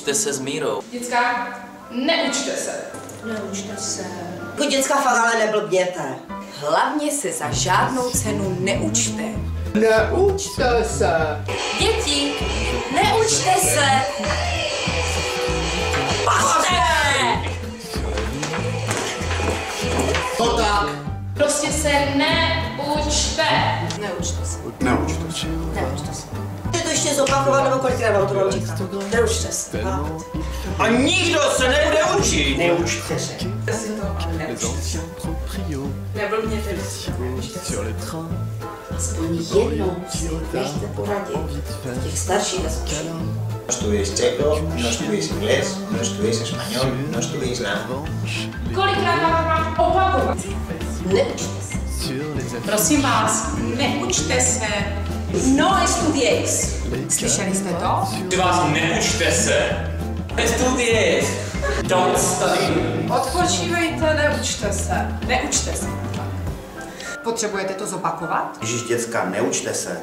Učte se s Mírou. Děcka, neučte se. Neučte se. Jako děcka fakt ale neblbněte. Hlavně se za žádnou cenu neučte. Neučte se. Děti, neučte se. Pašte! To tak. Prostě se neučte. Neučte se. Neučte se. Neučte se. Můžete to ještě zopakovat, nebo kolikrát vám to mám říkat? Neučte se. A nikdo se nebude učit! Neučte se. Neblbněte. Aspoň jednou si nechte poradit těch starších a starších. No estudies checo, no estudies inglés, no estudies español, no estudies nada. Kolikrát mám opakovat? Neučte se. Prosím vás, neučte se. No estudies. Slyšeli jste to? Ty vás neučte se! Nestudies! Don't study! Odpočívejte, neučte se. Neučte se. Potřebujete to zopakovat? Ježíš, děcka, neučte se.